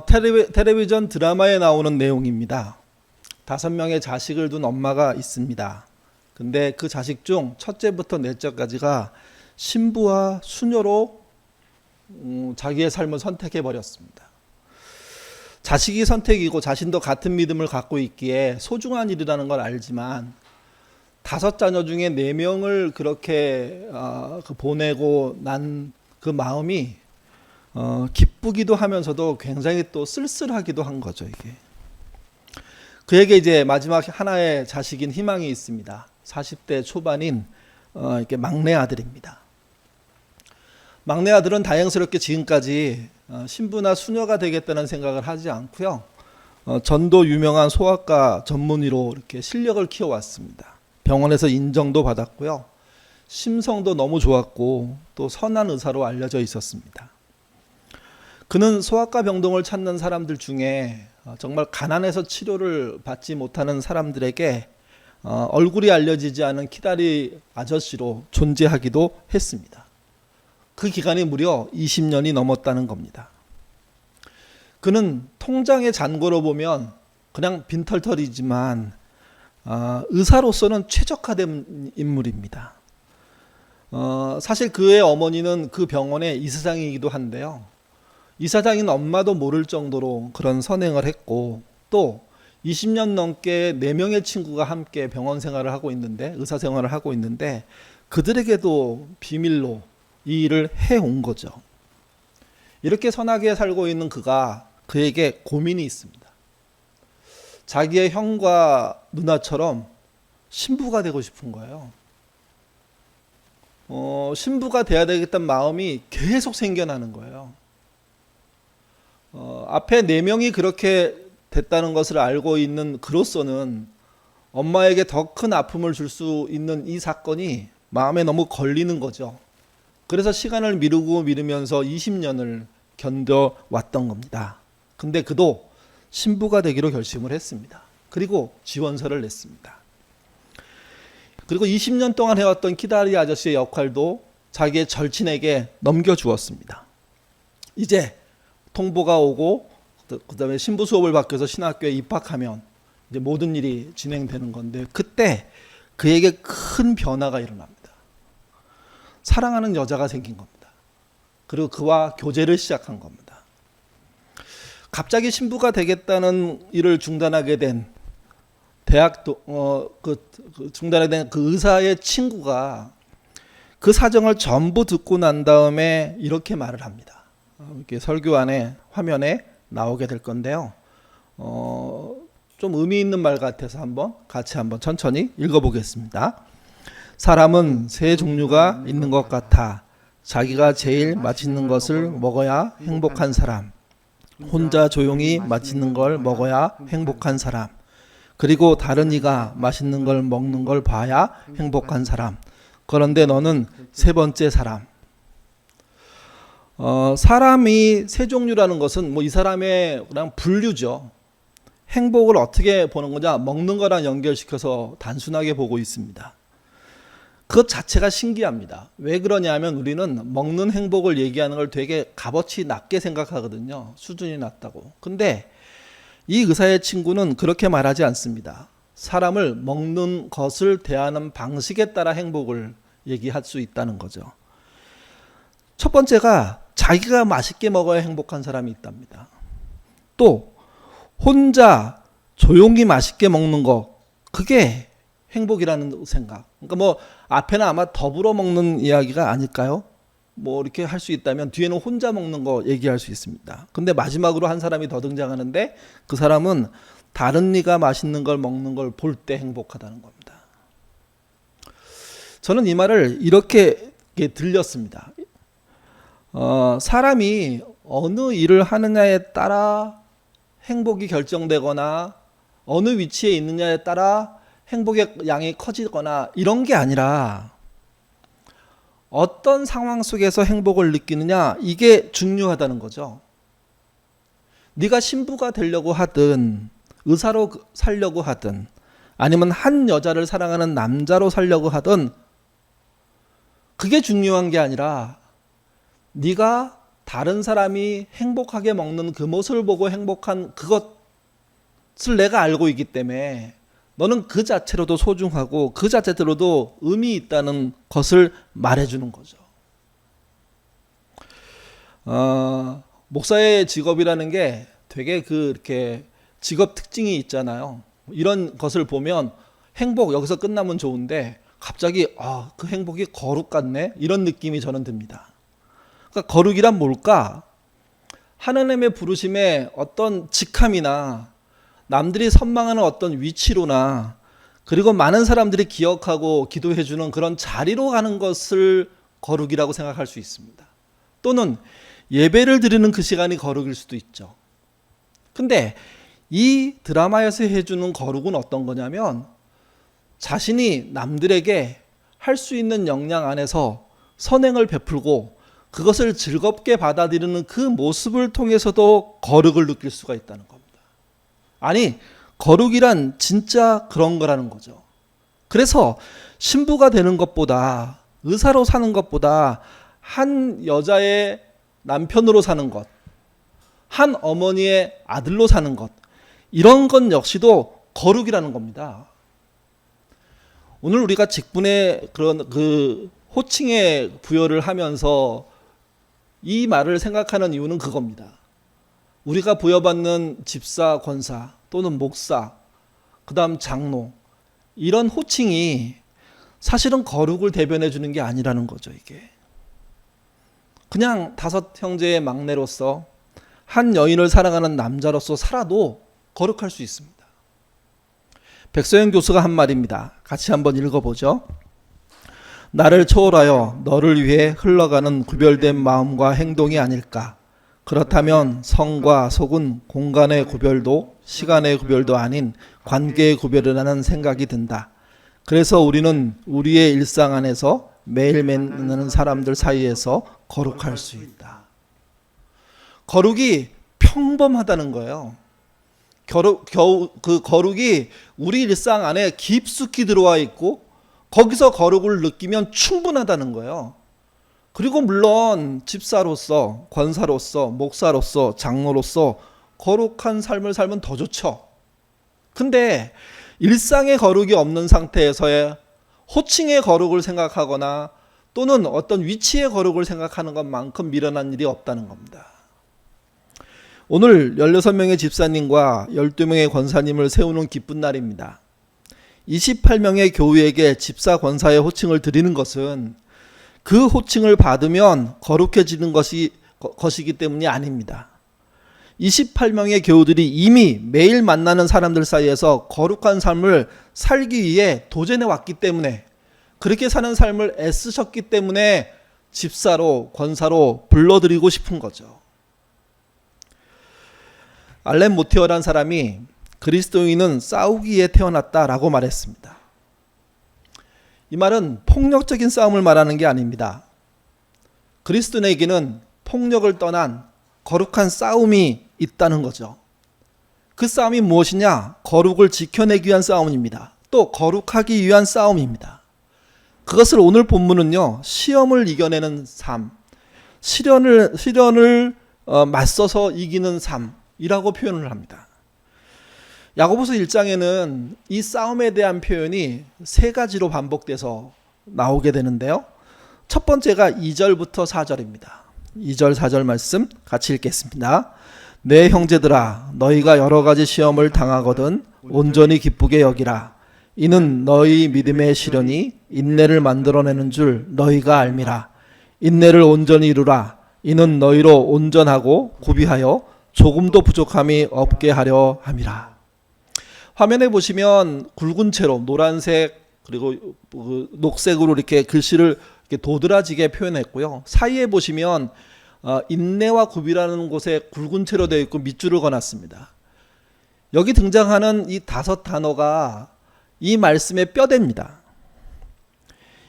텔레비전 드라마에 나오는 내용입니다. 5명의 자식을 둔 엄마가 있습니다. 근데 그 자식 중 첫째부터 넷째까지가 신부와 수녀로 자기의 삶을 선택해 버렸습니다. 자식이 선택이고 자신도 같은 믿음을 갖고 있기에 소중한 일이라는 걸 알지만 5자녀 중에 4명을 그렇게 보내고 난 그 마음이 기쁘기도 하면서도 굉장히 또 쓸쓸하기도 한 거죠. 이게 그에게 이제 마지막 하나의 자식인 희망이 있습니다. 40대 초반인 이렇게 막내 아들입니다. 막내 아들은 다행스럽게 지금까지 신부나 수녀가 되겠다는 생각을 하지 않고요. 전도 유명한 소아과 전문의로 이렇게 실력을 키워왔습니다. 병원에서 인정도 받았고요. 심성도 너무 좋았고 또 선한 의사로 알려져 있었습니다. 그는 소아과 병동을 찾는 사람들 중에 정말 가난해서 치료를 받지 못하는 사람들에게 얼굴이 알려지지 않은 키다리 아저씨로 존재하기도 했습니다. 그 기간이 무려 20년이 넘었다는 겁니다. 그는 통장의 잔고로 보면 그냥 빈털털이지만 의사로서는 최적화된 인물입니다. 사실 그의 어머니는 그 병원의 이사장이기도 한데요. 이사장인 엄마도 모를 정도로 그런 선행을 했고 또 20년 넘게 4명의 친구가 함께 병원 생활을 하고 있는데 의사 생활을 하고 있는데 그들에게도 비밀로 이 일을 해온 거죠. 이렇게 선하게 살고 있는 그에게 고민이 있습니다. 자기의 형과 누나처럼 신부가 되고 싶은 거예요. 신부가 돼야 되겠다는 마음이 계속 생겨나는 거예요. 앞에 4명이 그렇게 됐다는 것을 알고 있는 그로서는 엄마에게 더 큰 아픔을 줄 수 있는 이 사건이 마음에 너무 걸리는 거죠. 그래서 시간을 미루면서 20년을 견뎌왔던 겁니다. 근데 그도 신부가 되기로 결심을 했습니다. 그리고 지원서를 냈습니다. 그리고 20년 동안 해왔던 키다리 아저씨의 역할도 자기의 절친에게 넘겨주었습니다. 이제 통보가 오고 그 다음에 신부 수업을 받기 위해서 신학교에 입학하면 이제 모든 일이 진행되는 건데 그때 그에게 큰 변화가 일어납니다. 사랑하는 여자가 생긴 겁니다. 그리고 그와 교제를 시작한 겁니다. 갑자기 신부가 되겠다는 일을 중단하게 된 중단하게 된 그 의사의 친구가 그 사정을 전부 듣고 난 다음에 이렇게 말을 합니다. 이렇게 설교 안에 화면에 나오게 될 건데요. 좀 의미 있는 말 같아서 같이 한번 천천히 읽어보겠습니다. 사람은 세 종류가 있는 것 같아. 자기가 제일 맛있는 것을 먹어야 행복한 사람, 혼자 조용히 맛있는 걸 먹어야 행복한 사람, 그리고 다른 이가 맛있는 걸 먹는 걸 봐야 행복한 사람. 그런데 너는 세 번째 사람. 사람이 세 종류라는 것은 이 사람의 그냥 분류죠. 행복을 어떻게 보는 거냐? 먹는 거랑 연결시켜서 단순하게 보고 있습니다. 그것 자체가 신기합니다. 왜 그러냐면 우리는 먹는 행복을 얘기하는 걸 되게 값어치 낮게 생각하거든요. 수준이 낮다고. 근데 이 의사의 친구는 그렇게 말하지 않습니다. 사람을 먹는 것을 대하는 방식에 따라 행복을 얘기할 수 있다는 거죠. 첫 번째가 자기가 맛있게 먹어야 행복한 사람이 있답니다. 또 혼자 조용히 맛있게 먹는 거, 그게 행복이라는 생각. 그러니까 앞에는 아마 더불어 먹는 이야기가 아닐까요? 이렇게 할 수 있다면 뒤에는 혼자 먹는 거 얘기할 수 있습니다. 근데 마지막으로 한 사람이 더 등장하는데 그 사람은 다른 이가 맛있는 걸 먹는 걸 볼 때 행복하다는 겁니다. 저는 이 말을 이렇게 들렸습니다. 사람이 어느 일을 하느냐에 따라 행복이 결정되거나 어느 위치에 있느냐에 따라 행복의 양이 커지거나 이런 게 아니라 어떤 상황 속에서 행복을 느끼느냐, 이게 중요하다는 거죠. 네가 신부가 되려고 하든 의사로 살려고 하든 아니면 한 여자를 사랑하는 남자로 살려고 하든 그게 중요한 게 아니라 네가 다른 사람이 행복하게 먹는 그 모습을 보고 행복한 그것을 내가 알고 있기 때문에 너는 그 자체로도 소중하고 그 자체로도 의미 있다는 것을 말해주는 거죠. 목사의 직업이라는 게 되게 이렇게 직업 특징이 있잖아요. 이런 것을 보면 행복 여기서 끝나면 좋은데 갑자기 그 행복이 거룩 같네 이런 느낌이 저는 듭니다. 그러니까 거룩이란 뭘까? 하나님의 부르심에 어떤 직함이나 남들이 선망하는 어떤 위치로나 그리고 많은 사람들이 기억하고 기도해 주는 그런 자리로 가는 것을 거룩이라고 생각할 수 있습니다. 또는 예배를 드리는 그 시간이 거룩일 수도 있죠. 근데 이 드라마에서 해주는 거룩은 어떤 거냐면 자신이 남들에게 할 수 있는 역량 안에서 선행을 베풀고 그것을 즐겁게 받아들이는 그 모습을 통해서도 거룩을 느낄 수가 있다는 겁니다. 아니, 거룩이란 진짜 그런 거라는 거죠. 그래서 신부가 되는 것보다, 의사로 사는 것보다 한 여자의 남편으로 사는 것, 한 어머니의 아들로 사는 것, 이런 것 역시도 거룩이라는 겁니다. 오늘 우리가 직분의 그런 호칭의 부여를 하면서 이 말을 생각하는 이유는 그겁니다. 우리가 부여받는 집사, 권사 또는 목사, 그 다음 장로, 이런 호칭이 사실은 거룩을 대변해 주는 게 아니라는 거죠. 이게 그냥 5 형제의 막내로서 한 여인을 사랑하는 남자로서 살아도 거룩할 수 있습니다. 백서영 교수가 한 말입니다. 같이 한번 읽어보죠. 나를 초월하여 너를 위해 흘러가는 구별된 마음과 행동이 아닐까. 그렇다면 성과 속은 공간의 구별도 시간의 구별도 아닌 관계의 구별이라는 생각이 든다. 그래서 우리는 우리의 일상 안에서 매일 만나는 사람들 사이에서 거룩할 수 있다. 거룩이 평범하다는 거예요. 그 거룩이 우리 일상 안에 깊숙이 들어와 있고 거기서 거룩을 느끼면 충분하다는 거예요. 그리고 물론 집사로서, 권사로서, 목사로서, 장로로서 거룩한 삶을 살면 더 좋죠. 근데 일상의 거룩이 없는 상태에서의 호칭의 거룩을 생각하거나 또는 어떤 위치의 거룩을 생각하는 것만큼 미련한 일이 없다는 겁니다. 오늘 16명의 집사님과 12명의 권사님을 세우는 기쁜 날입니다. 28명의 교우에게 집사 권사의 호칭을 드리는 것은 그 호칭을 받으면 거룩해지는 것이기 때문이 아닙니다. 28명의 교우들이 이미 매일 만나는 사람들 사이에서 거룩한 삶을 살기 위해 도전해 왔기 때문에, 그렇게 사는 삶을 애쓰셨기 때문에 집사로, 권사로 불러드리고 싶은 거죠. 알렌 모티어라는 사람이 그리스도인은 싸우기 위해 태어났다라고 말했습니다. 이 말은 폭력적인 싸움을 말하는 게 아닙니다. 그리스도인에게는 폭력을 떠난 거룩한 싸움이 있다는 거죠. 그 싸움이 무엇이냐? 거룩을 지켜내기 위한 싸움입니다. 또 거룩하기 위한 싸움입니다. 그것을 오늘 본문은요, 시험을 이겨내는 삶, 시련을 맞서서 이기는 삶이라고 표현을 합니다. 야고보서 1장에는 이 싸움에 대한 표현이 3가지로 반복돼서 나오게 되는데요. 첫 번째가 2절부터 4절입니다. 2절 4절 말씀 같이 읽겠습니다. 내 형제들아, 너희가 여러 가지 시험을 당하거든 온전히 기쁘게 여기라. 이는 너희 믿음의 시련이 인내를 만들어내는 줄 너희가 알미라. 인내를 온전히 이루라. 이는 너희로 온전하고 구비하여 조금도 부족함이 없게 하려 함이라. 화면에 보시면 굵은 채로 노란색 그리고 녹색으로 이렇게 글씨를 이렇게 도드라지게 표현했고요. 사이에 보시면 인내와 구비라는 곳에 굵은 채로 되어 있고 밑줄을 그어놨습니다. 여기 등장하는 이 5 단어가 이 말씀의 뼈대입니다.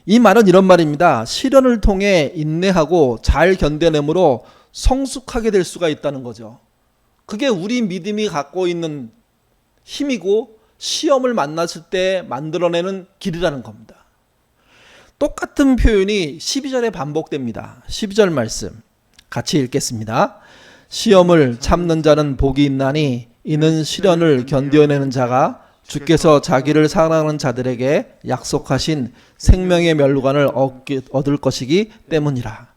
이 말은 이런 말입니다. 시련을 통해 인내하고 잘 견뎌내므로 성숙하게 될 수가 있다는 거죠. 그게 우리 믿음이 갖고 있는 힘이고 시험을 만났을 때 만들어내는 길이라는 겁니다. 똑같은 표현이 12절에 반복됩니다. 12절 말씀 같이 읽겠습니다. 시험을 참는 자는 복이 있나니 이는 시련을 견뎌내는 자가 주께서 자기를 사랑하는 자들에게 약속하신 생명의 멸류관을 얻을 것이기 때문이라.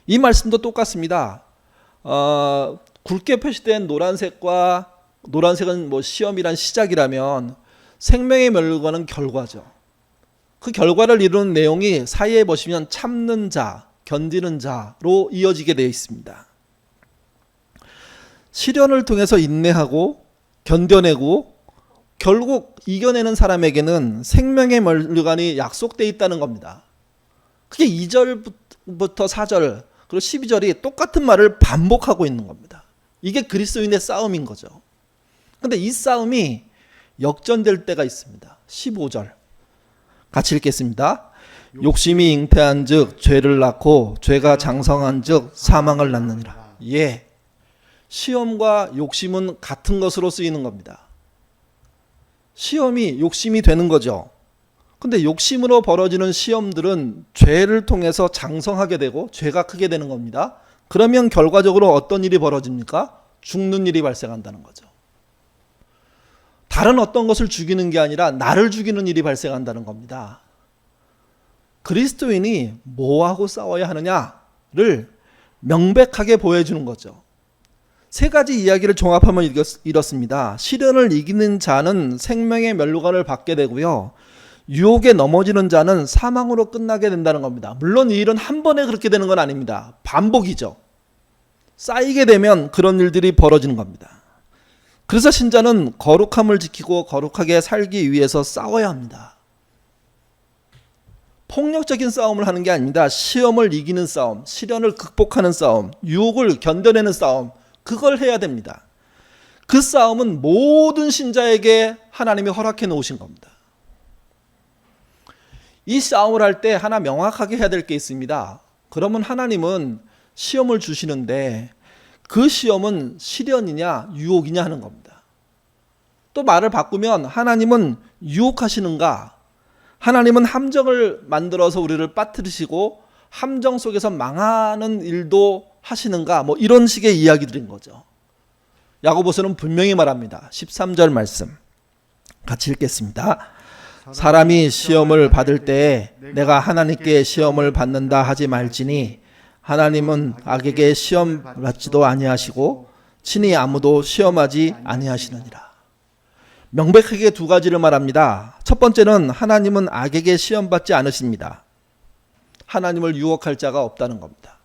이 말씀도 똑같습니다. 굵게 표시된 노란색은 뭐 시험이란 시작이라면 생명의 멸류관은 결과죠. 그 결과를 이루는 내용이 사이에 보시면 참는 자, 견디는 자로 이어지게 되어 있습니다. 시련을 통해서 인내하고 견뎌내고 결국 이겨내는 사람에게는 생명의 멸류관이 약속되어 있다는 겁니다. 그게 2절부터 4절 그리고 12절이 똑같은 말을 반복하고 있는 겁니다. 이게 그리스도인의 싸움인 거죠. 그런데 이 싸움이 역전될 때가 있습니다. 15절 같이 읽겠습니다. 욕심이 잉태한 즉 죄를 낳고 죄가 장성한 즉 사망을 낳느니라. 예, 시험과 욕심은 같은 것으로 쓰이는 겁니다. 시험이 욕심이 되는 거죠. 근데 욕심으로 벌어지는 시험들은 죄를 통해서 장성하게 되고 죄가 크게 되는 겁니다. 그러면 결과적으로 어떤 일이 벌어집니까? 죽는 일이 발생한다는 거죠. 다른 어떤 것을 죽이는 게 아니라 나를 죽이는 일이 발생한다는 겁니다. 그리스도인이 뭐하고 싸워야 하느냐를 명백하게 보여주는 거죠. 세 가지 이야기를 종합하면 이렇습니다. 시련을 이기는 자는 생명의 멸류관을 받게 되고요. 유혹에 넘어지는 자는 사망으로 끝나게 된다는 겁니다. 물론 이 일은 한 번에 그렇게 되는 건 아닙니다. 반복이죠. 쌓이게 되면 그런 일들이 벌어지는 겁니다. 그래서 신자는 거룩함을 지키고 거룩하게 살기 위해서 싸워야 합니다. 폭력적인 싸움을 하는 게 아닙니다. 시험을 이기는 싸움, 시련을 극복하는 싸움, 유혹을 견뎌내는 싸움, 그걸 해야 됩니다. 그 싸움은 모든 신자에게 하나님이 허락해 놓으신 겁니다. 이 싸움을 할 때 하나 명확하게 해야 될 게 있습니다. 그러면 하나님은 시험을 주시는데 그 시험은 시련이냐 유혹이냐 하는 겁니다. 또 말을 바꾸면 하나님은 유혹하시는가? 하나님은 함정을 만들어서 우리를 빠뜨리시고 함정 속에서 망하는 일도 하시는가? 뭐 이런 식의 이야기들인 거죠. 야고보서는 분명히 말합니다. 13절 말씀 같이 읽겠습니다. 사람이 시험을 받을 때에 내가 하나님께 시험을 받는다 하지 말지니 하나님은 악에게 시험 받지도 아니하시고 친히 아무도 시험하지 아니하시느니라. 명백하게 두 가지를 말합니다. 첫 번째는 하나님은 악에게 시험 받지 않으십니다. 하나님을 유혹할 자가 없다는 겁니다.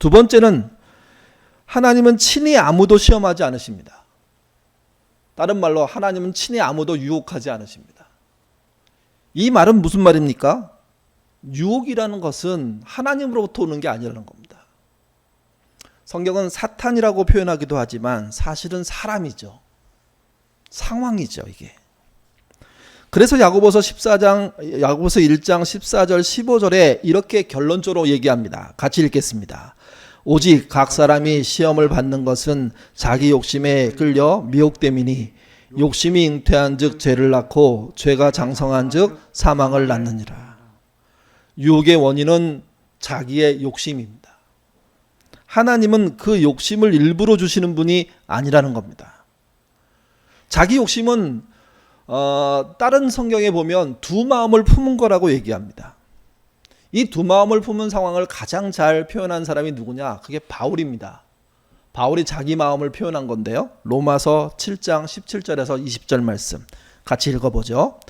두 번째는 하나님은 친히 아무도 시험하지 않으십니다. 다른 말로 하나님은 친히 아무도 유혹하지 않으십니다. 이 말은 무슨 말입니까? 유혹이라는 것은 하나님으로부터 오는 게 아니라는 겁니다. 성경은 사탄이라고 표현하기도 하지만 사실은 사람이죠. 상황이죠, 이게. 그래서 야고보서 1장 14절 15절에 이렇게 결론적으로 얘기합니다. 같이 읽겠습니다. 오직 각 사람이 시험을 받는 것은 자기 욕심에 끌려 미혹됨이니 욕심이 잉태한 즉 죄를 낳고 죄가 장성한 즉 사망을 낳느니라. 유혹의 원인은 자기의 욕심입니다. 하나님은 그 욕심을 일부러 주시는 분이 아니라는 겁니다. 자기 욕심은 다른 성경에 보면 두 마음을 품은 거라고 얘기합니다. 이 두 마음을 품은 상황을 가장 잘 표현한 사람이 누구냐? 그게 바울입니다. 바울이 자기 마음을 표현한 건데요. 로마서 7장 17절에서 20절 말씀 같이 읽어보죠.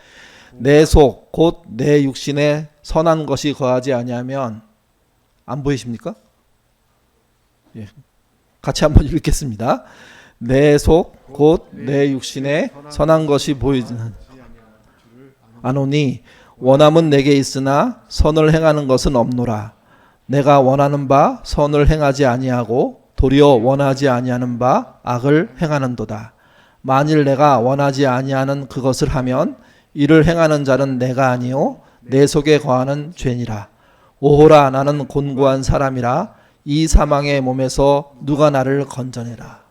내 속 곧 내 육신에 선한 것이 거하지 아니하면 안 보이십니까? 예. 같이 한번 읽겠습니다. 내 속 곧 내 육신에 선한 것이 보이지 않으니 원함은 내게 있으나 선을 행하는 것은 없노라. 내가 원하는 바 선을 행하지 아니하고 도리어 원하지 아니하는 바 악을 행하는도다. 만일 내가 원하지 아니하는 그것을 하면 이를 행하는 자는 내가 아니요 내 속에 거하는 죄니라. 오호라 나는 곤고한 사람이라 이 사망의 몸에서 누가 나를 건져내라.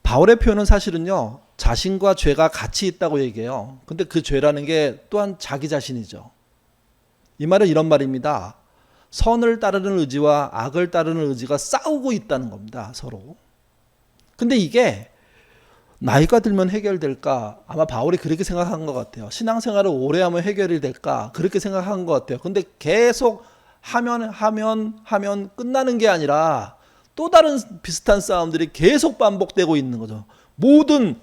바울의 표현은 사실은요, 자신과 죄가 같이 있다고 얘기해요. 근데 그 죄라는 게 또한 자기 자신이죠. 이 말은 이런 말입니다. 선을 따르는 의지와 악을 따르는 의지가 싸우고 있다는 겁니다. 서로. 근데 이게 나이가 들면 해결될까? 아마 바울이 그렇게 생각한 것 같아요. 신앙생활을 오래 하면 해결이 될까? 그렇게 생각한 것 같아요. 근데 계속 하면 끝나는 게 아니라 또 다른 비슷한 싸움들이 계속 반복되고 있는 거죠. 모든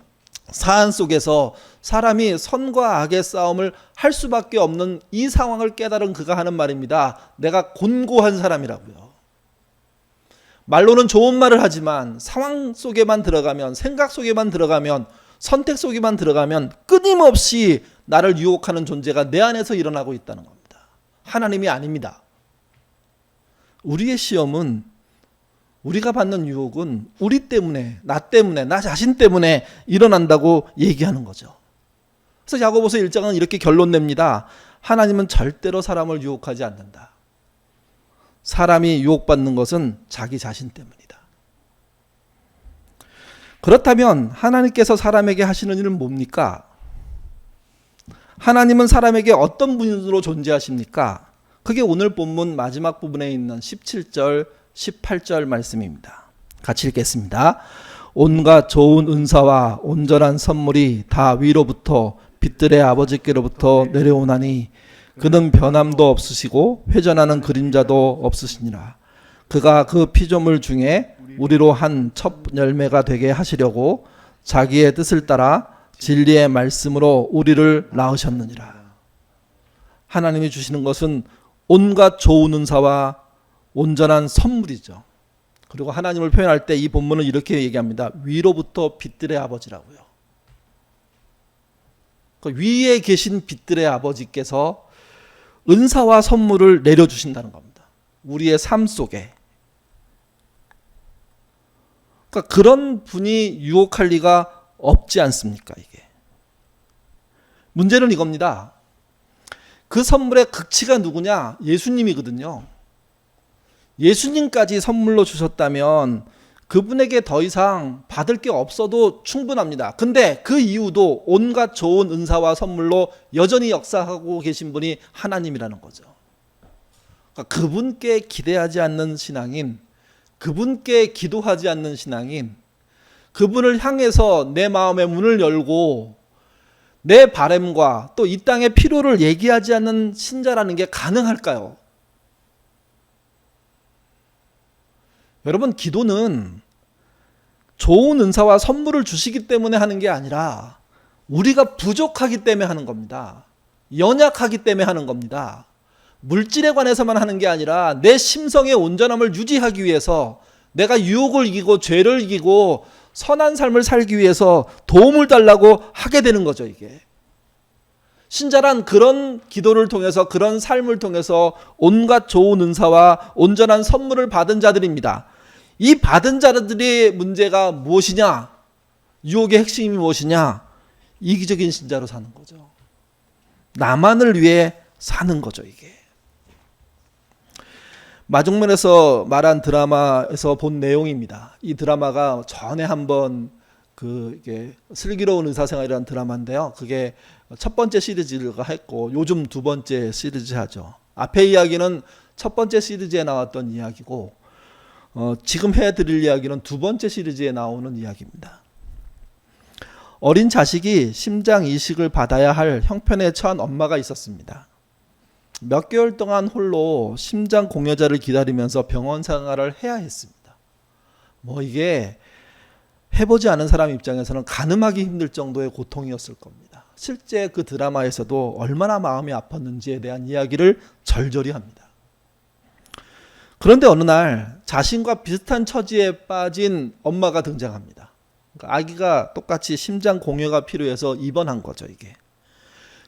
사안 속에서 사람이 선과 악의 싸움을 할 수밖에 없는 이 상황을 깨달은 그가 하는 말입니다. 내가 곤고한 사람이라고요. 말로는 좋은 말을 하지만 상황 속에만 들어가면, 생각 속에만 들어가면, 선택 속에만 들어가면 끊임없이 나를 유혹하는 존재가 내 안에서 일어나고 있다는 겁니다. 하나님이 아닙니다. 우리의 시험은, 우리가 받는 유혹은 우리 때문에, 나 자신 때문에 일어난다고 얘기하는 거죠. 그래서 야고보서 1장은 이렇게 결론 냅니다. 하나님은 절대로 사람을 유혹하지 않는다. 사람이 유혹받는 것은 자기 자신 때문이다. 그렇다면 하나님께서 사람에게 하시는 일은 뭡니까? 하나님은 사람에게 어떤 분으로 존재하십니까? 그게 오늘 본문 마지막 부분에 있는 17절, 18절 말씀입니다. 같이 읽겠습니다. 온갖 좋은 은사와 온전한 선물이 다 위로부터 빛들의 아버지께로부터 내려오나니 그는 변함도 없으시고 회전하는 그림자도 없으시니라. 그가 그 피조물 중에 우리로 한 첫 열매가 되게 하시려고 자기의 뜻을 따라 진리의 말씀으로 우리를 낳으셨느니라. 하나님이 주시는 것은 온갖 좋은 은사와 온전한 선물이죠. 그리고 하나님을 표현할 때 이 본문은 이렇게 얘기합니다. 위로부터 빛들의 아버지라고요. 그 위에 계신 빛들의 아버지께서 은사와 선물을 내려주신다는 겁니다. 우리의 삶 속에. 그러니까 그런 분이 유혹할 리가 없지 않습니까? 이게. 문제는 이겁니다. 그 선물의 극치가 누구냐? 예수님이거든요. 예수님까지 선물로 주셨다면 그분에게 더 이상 받을 게 없어도 충분합니다. 근데 그 이유도 온갖 좋은 은사와 선물로 여전히 역사하고 계신 분이 하나님이라는 거죠. 그러니까 그분께 기대하지 않는 신앙인, 그분께 기도하지 않는 신앙인, 그분을 향해서 내 마음의 문을 열고 내 바램과 또 이 땅의 필요를 얘기하지 않는 신자라는 게 가능할까요? 여러분, 기도는 좋은 은사와 선물을 주시기 때문에 하는 게 아니라 우리가 부족하기 때문에 하는 겁니다. 연약하기 때문에 하는 겁니다. 물질에 관해서만 하는 게 아니라 내 심성의 온전함을 유지하기 위해서, 내가 유혹을 이기고 죄를 이기고 선한 삶을 살기 위해서 도움을 달라고 하게 되는 거죠. 이게 신자란 그런 기도를 통해서, 그런 삶을 통해서 온갖 좋은 은사와 온전한 선물을 받은 자들입니다. 이 받은 자들의 문제가 무엇이냐? 유혹의 핵심이 무엇이냐? 이기적인 신자로 사는 거죠. 나만을 위해 사는 거죠. 이게 마중물에서 말한 드라마에서 본 내용입니다. 이 드라마가 전에 한번 이게 슬기로운 의사생활이라는 드라마인데요. 그게 첫 번째 시리즈가 했고 요즘 두 번째 시리즈 하죠. 앞에 이야기는 첫 번째 시리즈에 나왔던 이야기고 지금 해드릴 이야기는 두 번째 시리즈에 나오는 이야기입니다. 어린 자식이 심장 이식을 받아야 할 형편에 처한 엄마가 있었습니다. 몇 개월 동안 홀로 심장 공여자를 기다리면서 병원 생활을 해야 했습니다. 이게 해보지 않은 사람 입장에서는 가늠하기 힘들 정도의 고통이었을 겁니다. 실제 그 드라마에서도 얼마나 마음이 아팠는지에 대한 이야기를 절절히 합니다. 그런데 어느 날 자신과 비슷한 처지에 빠진 엄마가 등장합니다. 그러니까 아기가 똑같이 심장 공여가 필요해서 입원한 거죠. 이게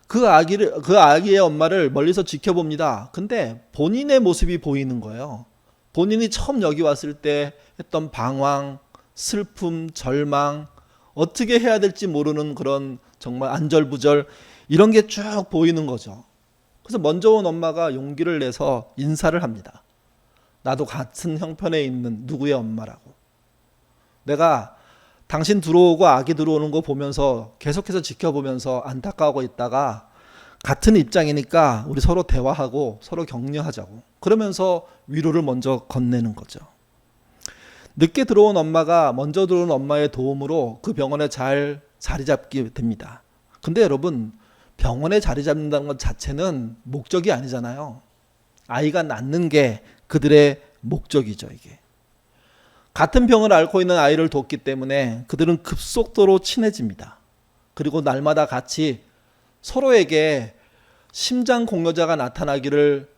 그 아기의 엄마를 멀리서 지켜봅니다. 근데 본인의 모습이 보이는 거예요. 본인이 처음 여기 왔을 때 했던 방황, 슬픔, 절망, 어떻게 해야 될지 모르는 그런 정말 안절부절, 이런 게 쭉 보이는 거죠. 그래서 먼저 온 엄마가 용기를 내서 인사를 합니다. 나도 같은 형편에 있는 누구의 엄마라고. 내가 당신 들어오고 아기 들어오는 거 보면서 계속해서 지켜보면서 안타까워하고 있다가 같은 입장이니까 우리 서로 대화하고 서로 격려하자고 그러면서 위로를 먼저 건네는 거죠. 늦게 들어온 엄마가 먼저 들어온 엄마의 도움으로 그 병원에 잘 자리 잡게 됩니다. 근데 여러분, 병원에 자리 잡는다는 것 자체는 목적이 아니잖아요. 아이가 낳는 게 그들의 목적이죠, 이게. 같은 병을 앓고 있는 아이를 돕기 때문에 그들은 급속도로 친해집니다. 그리고 날마다 같이 서로에게 심장 공여자가 나타나기를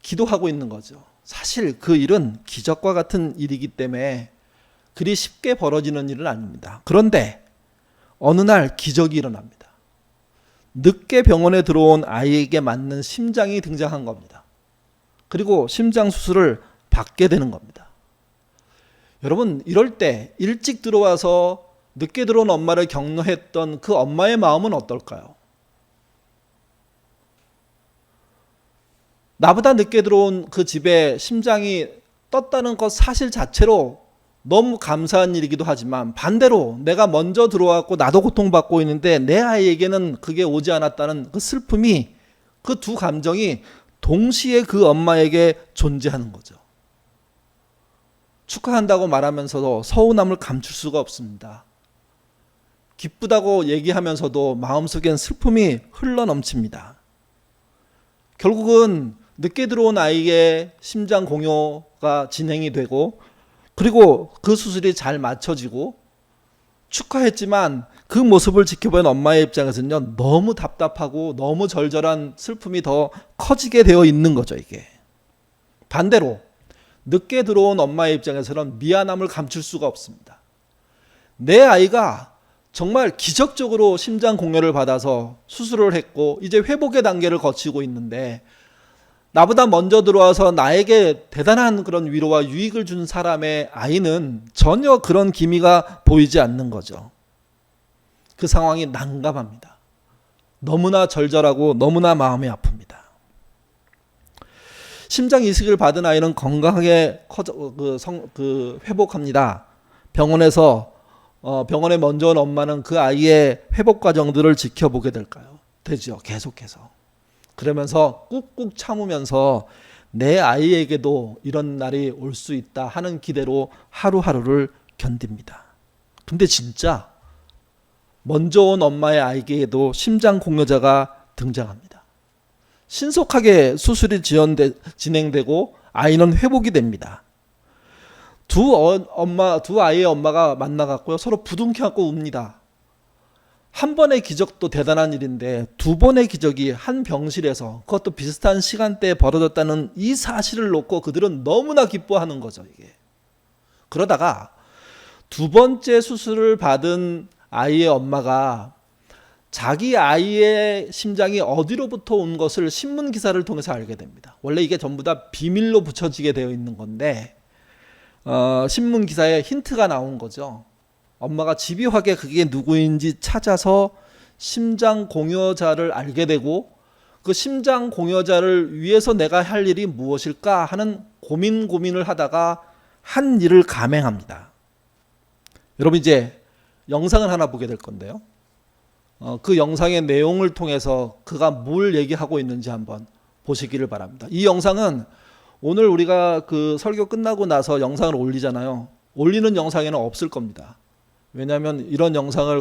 기도하고 있는 거죠. 사실 그 일은 기적과 같은 일이기 때문에 그리 쉽게 벌어지는 일은 아닙니다. 그런데 어느 날 기적이 일어납니다. 늦게 병원에 들어온 아이에게 맞는 심장이 등장한 겁니다. 그리고 심장 수술을 받게 되는 겁니다. 여러분, 이럴 때 일찍 들어와서 늦게 들어온 엄마를 격려했던 그 엄마의 마음은 어떨까요? 나보다 늦게 들어온 그 집에 심장이 떴다는 것 사실 자체로 너무 감사한 일이기도 하지만, 반대로 내가 먼저 들어왔고 나도 고통받고 있는데 내 아이에게는 그게 오지 않았다는 그 슬픔이, 그 두 감정이 동시에 그 엄마에게 존재하는 거죠. 축하한다고 말하면서도 서운함을 감출 수가 없습니다. 기쁘다고 얘기하면서도 마음속엔 슬픔이 흘러넘칩니다. 결국은 늦게 들어온 아이의 심장 공여가 진행이 되고, 그리고 그 수술이 잘 맞춰지고 축하했지만 그 모습을 지켜본 엄마의 입장에서는요, 너무 답답하고 너무 절절한 슬픔이 더 커지게 되어 있는 거죠, 이게. 반대로 늦게 들어온 엄마의 입장에서는 미안함을 감출 수가 없습니다. 내 아이가 정말 기적적으로 심장 공여를 받아서 수술을 했고 이제 회복의 단계를 거치고 있는데, 나보다 먼저 들어와서 나에게 대단한 그런 위로와 유익을 준 사람의 아이는 전혀 그런 기미가 보이지 않는 거죠. 그 상황이 난감합니다. 너무나 절절하고 너무나 마음이 아픕니다. 심장 이식을 받은 아이는 건강하게 회복합니다. 병원에 먼저 온 엄마는 그 아이의 회복 과정들을 지켜보게 되죠. 계속해서. 그러면서 꾹꾹 참으면서 내 아이에게도 이런 날이 올 수 있다 하는 기대로 하루하루를 견딥니다. 근데 진짜 먼저 온 엄마의 아이에게도 심장 공여자가 등장합니다. 신속하게 수술이 진행되고 아이는 회복이 됩니다. 두 아이의 엄마가 만나갖고요, 서로 부둥켜 안고 웁니다. 한 번의 기적도 대단한 일인데 두 번의 기적이 한 병실에서, 그것도 비슷한 시간대에 벌어졌다는 이 사실을 놓고 그들은 너무나 기뻐하는 거죠, 이게. 그러다가 두 번째 수술을 받은 아이의 엄마가 자기 아이의 심장이 어디로부터 온 것을 신문 기사를 통해서 알게 됩니다. 원래 이게 전부 다 비밀로 붙여지게 되어 있는 건데 신문 기사에 힌트가 나온 거죠. 엄마가 집요하게 그게 누구인지 찾아서 심장 공여자를 알게 되고, 그 심장 공여자를 위해서 내가 할 일이 무엇일까 하는 고민을 하다가 한 일을 감행합니다. 여러분, 이제 영상을 하나 보게 될 건데요. 그 영상의 내용을 통해서 그가 뭘 얘기하고 있는지 한번 보시기를 바랍니다. 이 영상은 오늘 우리가 그 설교 끝나고 나서 영상을 올리잖아요. 올리는 영상에는 없을 겁니다. 왜냐하면 이런 영상을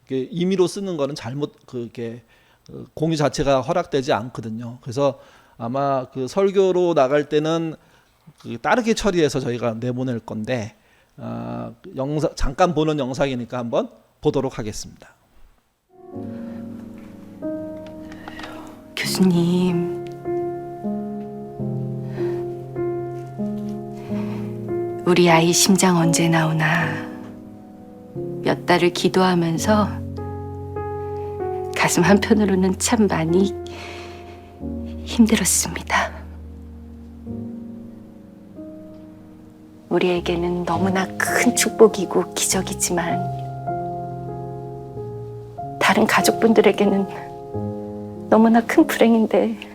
임의로 쓰는 거는 그게 공유 자체가 허락되지 않거든요. 그래서 아마 그 설교로 나갈 때는 따르게 처리해서 저희가 내보낼 건데, 잠깐 보는 영상이니까 한번 보도록 하겠습니다. 교수님, 우리 아이 심장 언제 나오나 몇 달을 기도하면서 가슴 한편으로는 참 많이 힘들었습니다. 우리에게는 너무나 큰 축복이고 기적이지만 다른 가족분들에게는 너무나 큰 불행인데,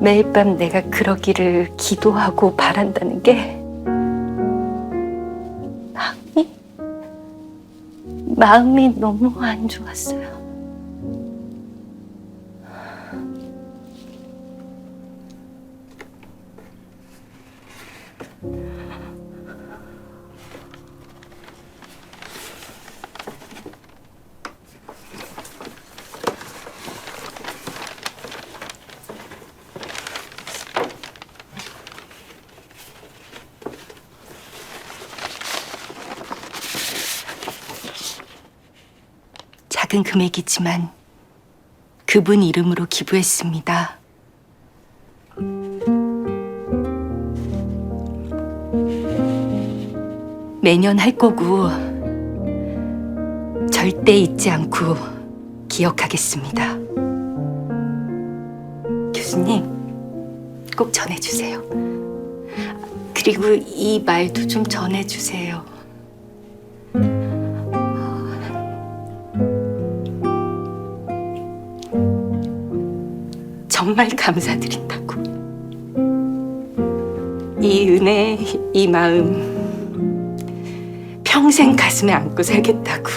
매일 밤 내가 그러기를 기도하고 바란다는 게 마음이 너무 안 좋았어요. 작은 금액이지만 그분 이름으로 기부했습니다. 매년 할 거고 절대 잊지 않고 기억하겠습니다. 교수님, 꼭 전해주세요. 그리고 이 말도 좀 전해주세요. 정말 감사드린다고. 이 은혜, 이 마음 평생 가슴에 안고 살겠다고.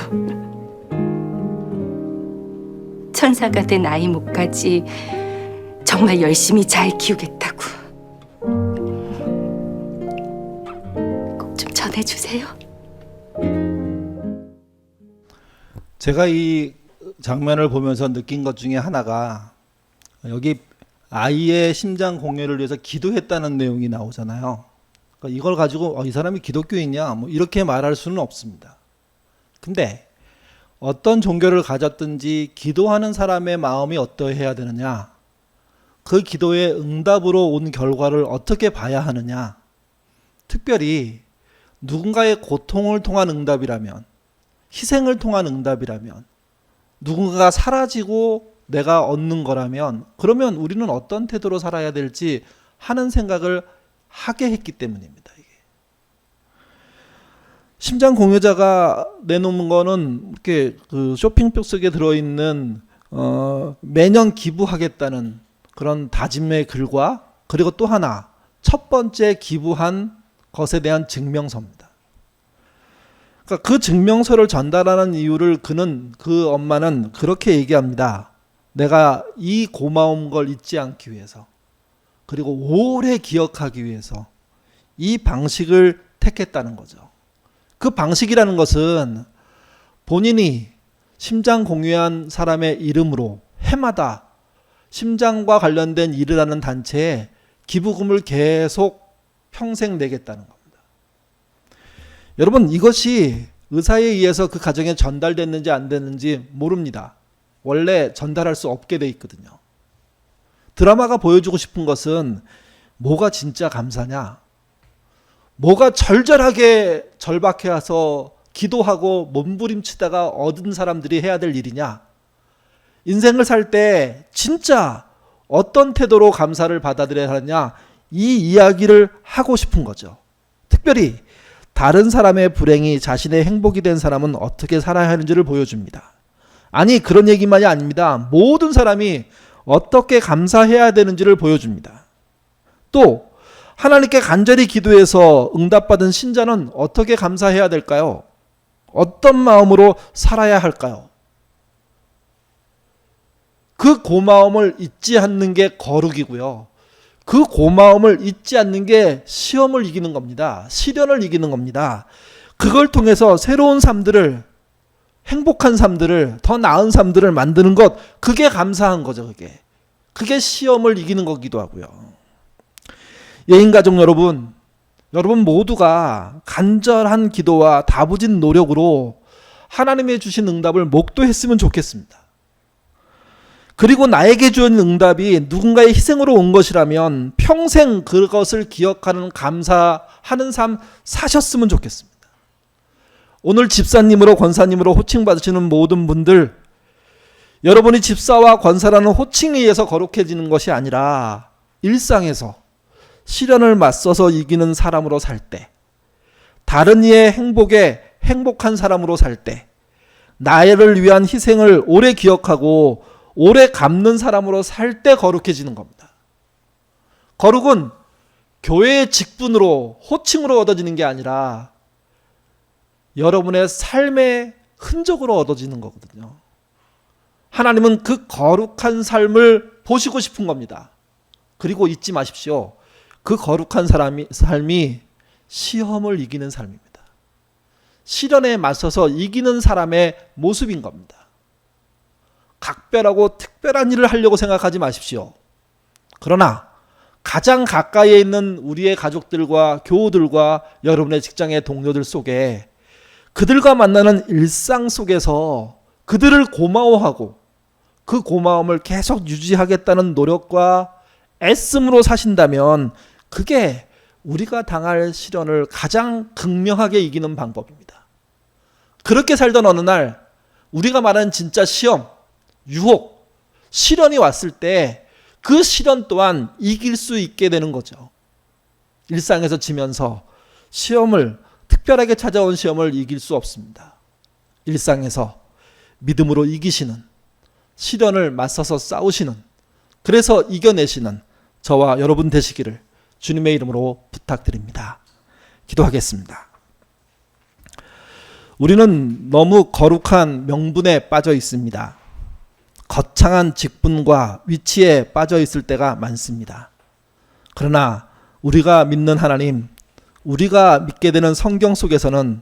천사가 된 아이 목까지 정말 열심히 잘 키우겠다고. 꼭 좀 전해주세요. 제가 이 장면을 보면서 느낀 것 중에 하나가, 여기 아이의 심장 공유를 위해서 기도했다는 내용이 나오잖아요. 그러니까 이걸 가지고 이 사람이 기독교인이야 뭐 이렇게 말할 수는 없습니다. 근데 어떤 종교를 가졌든지 기도하는 사람의 마음이 어떠해야 되느냐, 그 기도의 응답으로 온 결과를 어떻게 봐야 하느냐, 특별히 누군가의 고통을 통한 응답이라면, 희생을 통한 응답이라면, 누군가가 사라지고 내가 얻는 거라면, 그러면 우리는 어떤 태도로 살아야 될지 하는 생각을 하게 했기 때문입니다. 이게. 심장 공유자가 내놓은 거는 이렇게 그 쇼핑백 속에 들어있는 매년 기부하겠다는 그런 다짐의 글과, 그리고 또 하나 첫 번째 기부한 것에 대한 증명서입니다. 그러니까 그 증명서를 전달하는 이유를 그 엄마는 그렇게 얘기합니다. 내가 이 고마운 걸 잊지 않기 위해서, 그리고 오래 기억하기 위해서 이 방식을 택했다는 거죠. 그 방식이라는 것은 본인이 심장 공유한 사람의 이름으로 해마다 심장과 관련된 일을 하는 단체에 기부금을 계속 평생 내겠다는 겁니다. 여러분, 이것이 의사에 의해서 그 가정에 전달됐는지 안 됐는지 모릅니다. 원래 전달할 수 없게 돼 있거든요. 드라마가 보여주고 싶은 것은 뭐가 진짜 감사냐, 뭐가 절절하게 절박해 와서 기도하고 몸부림치다가 얻은 사람들이 해야 될 일이냐, 인생을 살 때 진짜 어떤 태도로 감사를 받아들여야 하느냐, 이 이야기를 하고 싶은 거죠. 특별히 다른 사람의 불행이 자신의 행복이 된 사람은 어떻게 살아야 하는지를 보여줍니다. 아니, 그런 얘기만이 아닙니다. 모든 사람이 어떻게 감사해야 되는지를 보여줍니다. 또 하나님께 간절히 기도해서 응답받은 신자는 어떻게 감사해야 될까요? 어떤 마음으로 살아야 할까요? 그 고마움을 잊지 않는 게 거룩이고요. 그 고마움을 잊지 않는 게 시험을 이기는 겁니다. 시련을 이기는 겁니다. 그걸 통해서 새로운 삶들을, 행복한 삶들을, 더 나은 삶들을 만드는 것, 그게 감사한 거죠. 그게 시험을 이기는 거기도 하고요. 예인가족 여러분 모두가 간절한 기도와 다부진 노력으로 하나님의 주신 응답을 목도했으면 좋겠습니다. 그리고 나에게 준 응답이 누군가의 희생으로 온 것이라면 평생 그것을 기억하는, 감사하는 삶 사셨으면 좋겠습니다. 오늘 집사님으로, 권사님으로 호칭받으시는 모든 분들, 여러분이 집사와 권사라는 호칭에 의해서 거룩해지는 것이 아니라 일상에서 시련을 맞서서 이기는 사람으로 살 때, 다른 이의 행복에 행복한 사람으로 살 때, 나를 위한 희생을 오래 기억하고 오래 갚는 사람으로 살 때 거룩해지는 겁니다. 거룩은 교회의 직분으로, 호칭으로 얻어지는 게 아니라 여러분의 삶의 흔적으로 얻어지는 거거든요. 하나님은 그 거룩한 삶을 보시고 싶은 겁니다. 그리고 잊지 마십시오. 그 거룩한 삶이 시험을 이기는 삶입니다. 시련에 맞서서 이기는 사람의 모습인 겁니다. 각별하고 특별한 일을 하려고 생각하지 마십시오. 그러나 가장 가까이에 있는 우리의 가족들과 교우들과 여러분의 직장의 동료들 속에, 그들과 만나는 일상 속에서 그들을 고마워하고 그 고마움을 계속 유지하겠다는 노력과 애씀으로 사신다면 그게 우리가 당할 시련을 가장 극명하게 이기는 방법입니다. 그렇게 살던 어느 날 우리가 말하는 진짜 시험, 유혹, 시련이 왔을 때 그 시련 또한 이길 수 있게 되는 거죠. 일상에서 지면서 시험을, 특별하게 찾아온 시험을 이길 수 없습니다. 일상에서 믿음으로 이기시는, 시련을 맞서서 싸우시는, 그래서 이겨내시는 저와 여러분 되시기를 주님의 이름으로 부탁드립니다. 기도하겠습니다. 우리는 너무 거룩한 명분에 빠져 있습니다. 거창한 직분과 위치에 빠져 있을 때가 많습니다. 그러나 우리가 믿는 하나님, 우리가 믿게 되는 성경 속에서는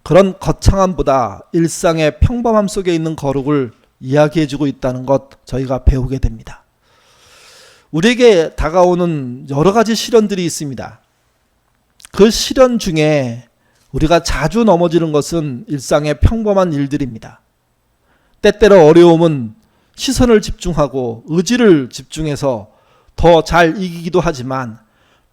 그런 거창함보다 일상의 평범함 속에 있는 거룩을 이야기해주고 있다는 것 저희가 배우게 됩니다. 우리에게 다가오는 여러 가지 시련들이 있습니다. 그 시련 중에 우리가 자주 넘어지는 것은 일상의 평범한 일들입니다. 때때로 어려움은 시선을 집중하고 의지를 집중해서 더 잘 이기기도 하지만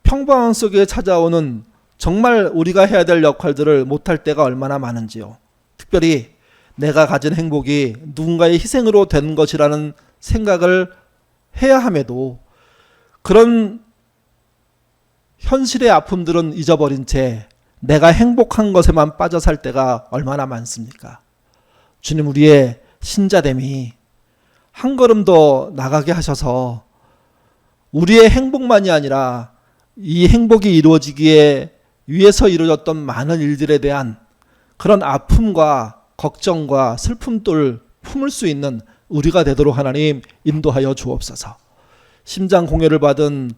평범함 속에 찾아오는 정말 우리가 해야 될 역할들을 못할 때가 얼마나 많은지요. 특별히 내가 가진 행복이 누군가의 희생으로 된 것이라는 생각을 해야 함에도 그런 현실의 아픔들은 잊어버린 채 내가 행복한 것에만 빠져 살 때가 얼마나 많습니까? 주님, 우리의 신자됨이 한 걸음 더 나가게 하셔서 우리의 행복만이 아니라 이 행복이 이루어지기에 위해서 이루어졌던 많은 일들에 대한 그런 아픔과 걱정과 슬픔들 품을 수 있는 우리가 되도록 하나님 인도하여 주옵소서. 심장 공여를 받은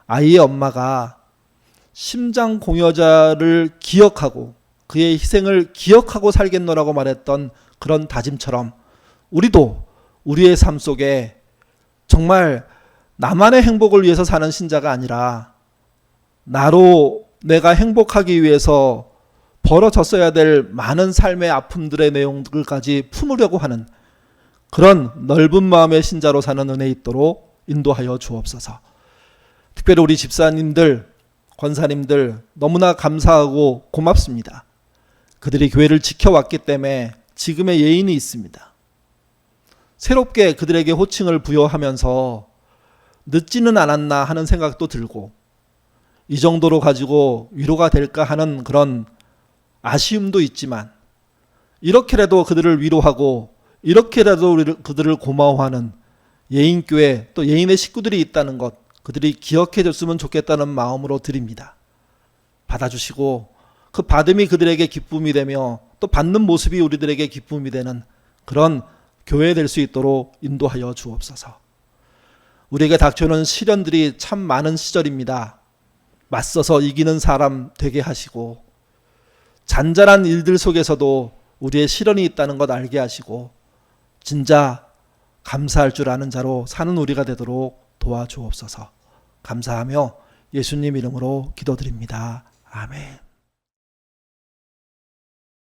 아이의 엄마가 심장 공여자를 기억하고 그의 희생을 기억하고 살겠노라고 말했던 그런 다짐처럼 우리도 우리의 삶 속에 정말 나만의 행복을 위해서 사는 신자가 아니라 나로 내가 행복하기 위해서 벌어졌어야 될 많은 삶의 아픔들의 내용들까지 품으려고 하는 그런 넓은 마음의 신자로 사는 은혜 있도록 인도하여 주옵소서. 특별히 우리 집사님들, 권사님들 너무나 감사하고 고맙습니다. 그들이 교회를 지켜왔기 때문에 지금의 예인이 있습니다. 새롭게 그들에게 호칭을 부여하면서 늦지는 않았나 하는 생각도 들고 이 정도로 가지고 위로가 될까 하는 그런 아쉬움도 있지만 이렇게라도 그들을 위로하고 이렇게라도 그들을 고마워하는 예인교회 또 예인의 식구들이 있다는 것 그들이 기억해 줬으면 좋겠다는 마음으로 드립니다. 받아주시고 그 받음이 그들에게 기쁨이 되며 또 받는 모습이 우리들에게 기쁨이 되는 그런 교회 될 수 있도록 인도하여 주옵소서. 우리에게 닥쳐오는 시련들이 참 많은 시절입니다. 맞서서 이기는 사람 되게 하시고 잔잔한 일들 속에서도 우리의 시련이 있다는 것 알게 하시고 진짜 감사할 줄 아는 자로 사는 우리가 되도록 도와주옵소서. 감사하며 예수님 이름으로 기도드립니다. 아멘.